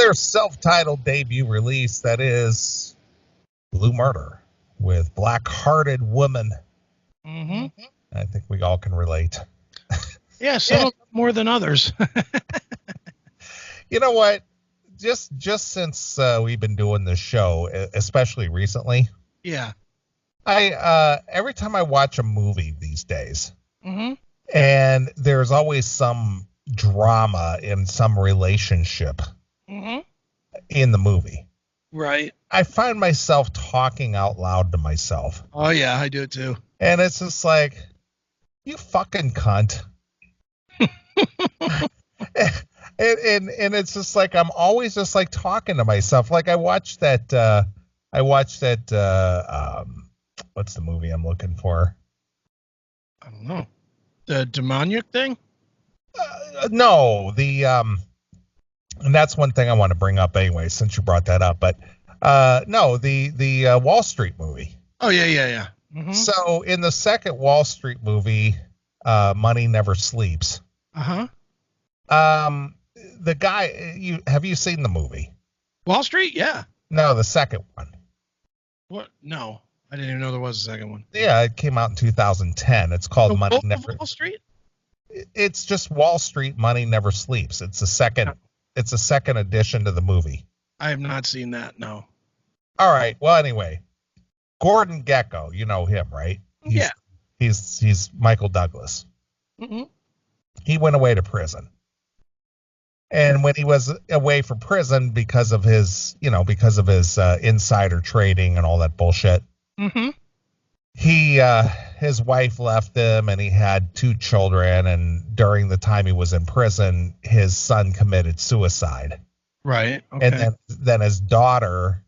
their self-titled debut release, that is Blue Murder with Black-Hearted Woman. Mm-hmm. I think we all can relate. Yeah, some more than others. You know what? Just since we've been doing this show, especially recently, yeah, I every time I watch a movie these days, mm-hmm. and there's always some drama in some relationship Mm-hmm. in the movie. Right. I find myself talking out loud to myself. Oh, yeah, I do it too. And it's just like, you fucking cunt. and it's just like, I'm always just like talking to myself. Like I watched that, what's the movie I'm looking for? I don't know. The demoniac thing? No, and that's one thing I want to bring up anyway, since you brought that up. But no, the Wall Street movie. Oh yeah. Mm-hmm. So in the second Wall Street movie, Money Never Sleeps. Uh-huh. The guy, have you seen the movie? Wall Street? Yeah. No, the second one. What? No, I didn't even know there was a second one. Yeah, it came out in 2010. It's called Money Never. Wall Street? It's just Wall Street. Money Never Sleeps. It's a second. It's a second edition to the movie. I have not seen that. No. All right. Well, anyway, Gordon Gekko, you know him, right? He's Michael Douglas. Mm-hmm. He went away to prison. And when he was away from prison because of his insider trading and all that bullshit, mm-hmm. His wife left him and he had 2 children. And during the time he was in prison, his son committed suicide. Right. Okay. And then his daughter,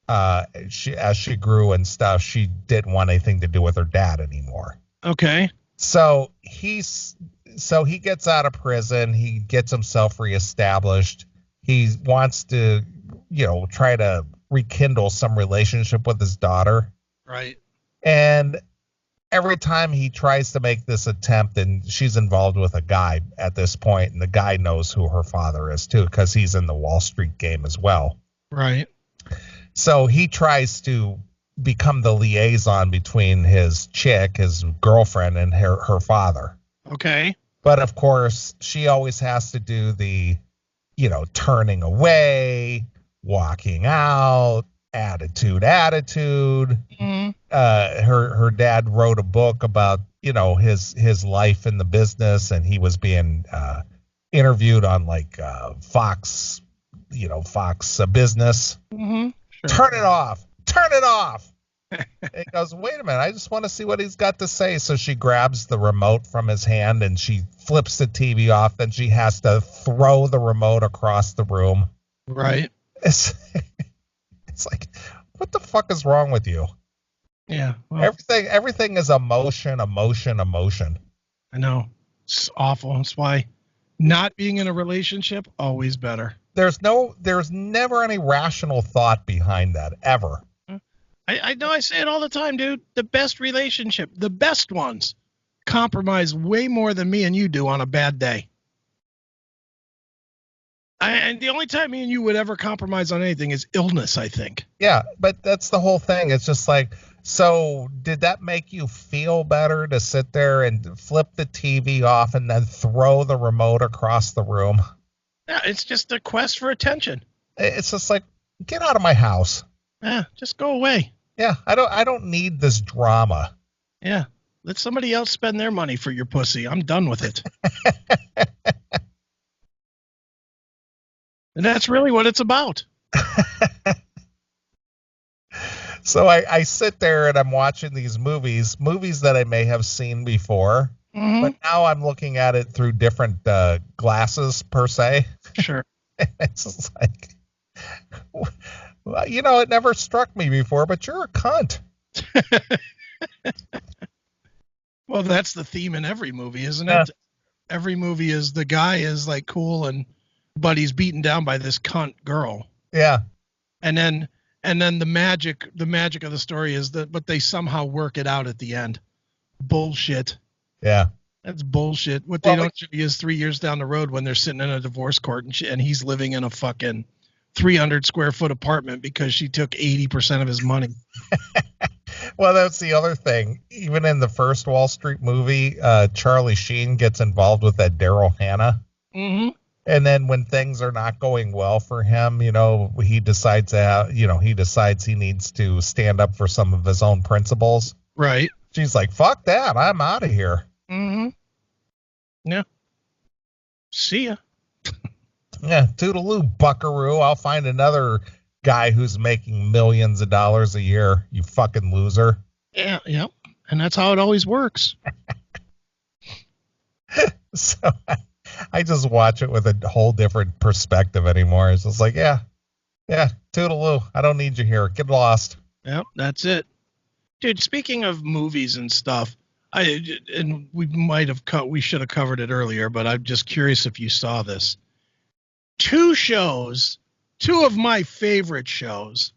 as she grew and stuff, she didn't want anything to do with her dad anymore. Okay. So he gets out of prison. He gets himself reestablished. He wants to, try to rekindle some relationship with his daughter. Right. And every time he tries to make this attempt, and she's involved with a guy at this point, and the guy knows who her father is too, because he's in the Wall Street game as well. Right. So he tries to become the liaison between his girlfriend, and her father. Okay. But of course, she always has to do the, turning away, walking out, attitude. Mm-hmm. Her dad wrote a book about, his life in the business, and he was being interviewed on like Fox Business. Mm-hmm. Sure. Turn it off. It goes, wait a minute, I just want to see what he's got to say. So she grabs the remote from his hand and she flips the TV off. Then she has to throw the remote across the room. Right. It's like, what the fuck is wrong with you? Yeah. Well, everything is emotion. I know. It's awful. That's why not being in a relationship, always better. There's never any rational thought behind that, ever. I know I say it all the time, dude. The best relationship, the best ones, compromise way more than me and you do on a bad day. And the only time me and you would ever compromise on anything is illness, I think. Yeah, but that's the whole thing. It's just like, so did that make you feel better to sit there and flip the TV off and then throw the remote across the room? Yeah, it's just a quest for attention. It's just like, get out of my house. Yeah, just go away. Yeah, I don't need this drama. Yeah, let somebody else spend their money for your pussy. I'm done with it. And that's really what it's about. So I sit there and I'm watching these movies that I may have seen before, mm-hmm. but now I'm looking at it through different glasses per se. Sure. It's just like, it never struck me before, but you're a cunt. Well, that's the theme in every movie, isn't Yeah. it? Every movie is the guy is like cool but he's beaten down by this cunt girl. Yeah. And then the magic of the story is but they somehow work it out at the end. Bullshit. Yeah. That's bullshit. What they don't show you is 3 years down the road when they're sitting in a divorce court and he's living in a fucking 300 square foot apartment because she took 80% of his money. Well, that's the other thing. Even in the first Wall Street movie, Charlie Sheen gets involved with that Daryl Hannah. Mm-hmm. And then when things are not going well for him, he decides he needs to stand up for some of his own principles. Right. She's like, fuck that. I'm out of here. Mm-hmm. Yeah. See ya. Yeah. Toodaloo, buckaroo. I'll find another guy who's making millions of dollars a year. You fucking loser. Yeah. Yep. And that's how it always works. So I just watch it with a whole different perspective anymore. It's just like, yeah, toodaloo. I don't need you here. Get lost. Yep, that's it. Dude, speaking of movies and stuff, we should have covered it earlier, but I'm just curious if you saw this. Two of my favorite shows,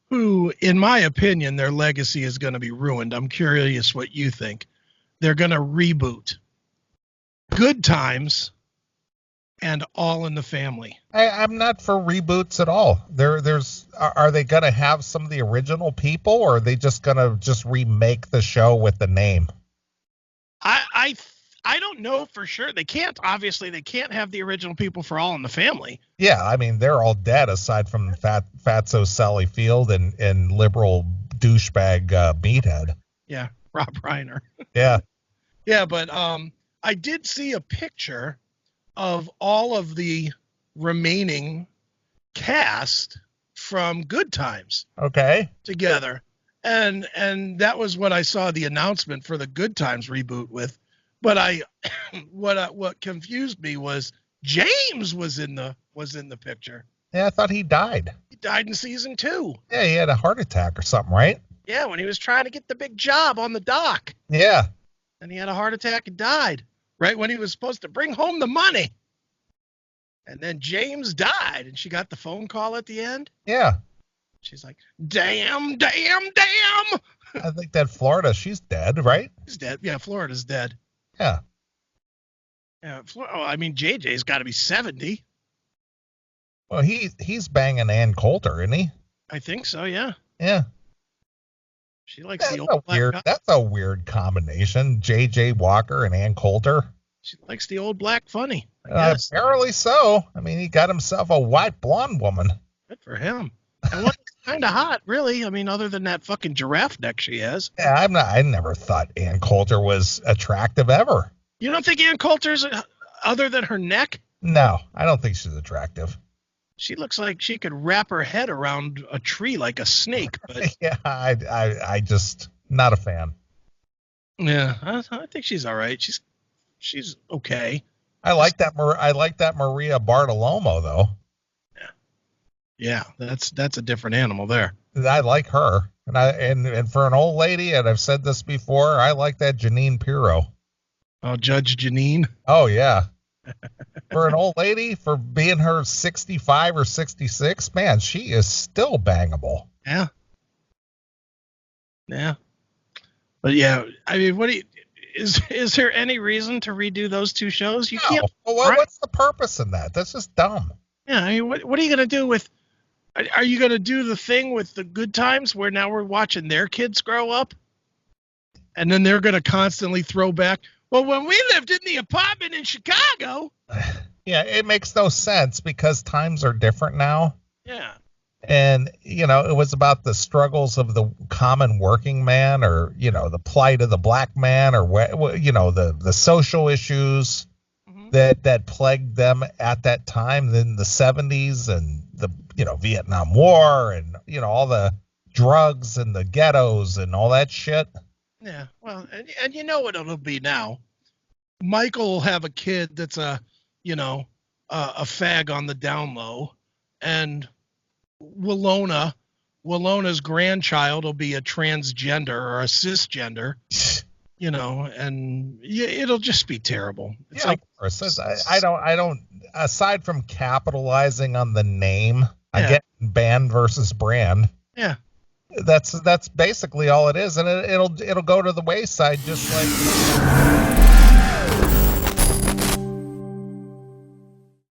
who, in my opinion, their legacy is going to be ruined. I'm curious what you think. They're going to reboot Good Times and All in the Family. I'm not for reboots at all. Are they going to have some of the original people, or are they just going to just remake the show with the name? I don't know for sure. They can't have the original people for All in the Family. Yeah, I mean, they're all dead aside from Fatso Sally Field and liberal douchebag Meathead. Yeah, Rob Reiner. Yeah. Yeah, but I did see a picture of all of the remaining cast from Good Times. Okay. Together. And that was what I saw the announcement for the Good Times reboot with. But what confused me was James was in the picture. Yeah, I thought he died. He died in season 2. Yeah, he had a heart attack or something, right? Yeah, when he was trying to get the big job on the dock. Yeah. And he had a heart attack and died right when he was supposed to bring home the money. And then James died, and she got the phone call at the end. Yeah. She's like, damn. I think that Florida, she's dead, right? She's dead. Yeah, Florida's dead. Yeah. Yeah. I mean, JJ's got to be 70. Well, he's banging Ann Coulter, isn't he? I think so, yeah. Yeah. She likes the old black guy. That's a weird combination. JJ Walker and Ann Coulter. She likes the old black funny, I guess. Apparently so. I mean, he got himself a white blonde woman. Good for him. And what's kind of hot, really. I mean, other than that fucking giraffe neck she has. Yeah, I never thought Ann Coulter was attractive ever. You don't think Ann Coulter's other than her neck? No, I don't think she's attractive. She looks like she could wrap her head around a tree like a snake. But yeah, I just not a fan. Yeah, I think she's all right. She's okay. I like that Maria Bartiromo though. Yeah, that's a different animal there. I like her, and for an old lady, and I've said this before, I like that Janine Pirro. Oh, Judge Janine. Oh yeah. For an old lady, for being her 65 or 66, man, she is still bangable. Yeah. Yeah. But yeah, I mean, is there any reason to redo those two shows? You can't. Well, what's the purpose in that? That's just dumb. Yeah, I mean, what are you going to do with? Are you going to do the thing with the Good Times where now we're watching their kids grow up, and then they're going to constantly throw back? Well, when we lived in the apartment in Chicago. Yeah, it makes no sense because times are different now. Yeah. And, it was about the struggles of the common working man, or, the plight of the black man, or, the social issues that plagued them at that time in the 70s, and the, Vietnam War, and, all the drugs and the ghettos and all that shit. Yeah. Well, and you know what it'll be now. Michael will have a kid that's a fag on the down low, and Walona's grandchild will be a transgender or a cisgender, and it'll just be terrible. It's like, of course. I don't, aside from capitalizing on the name, I get band versus brand. Yeah. That's basically all it is. And it'll go to the wayside, just like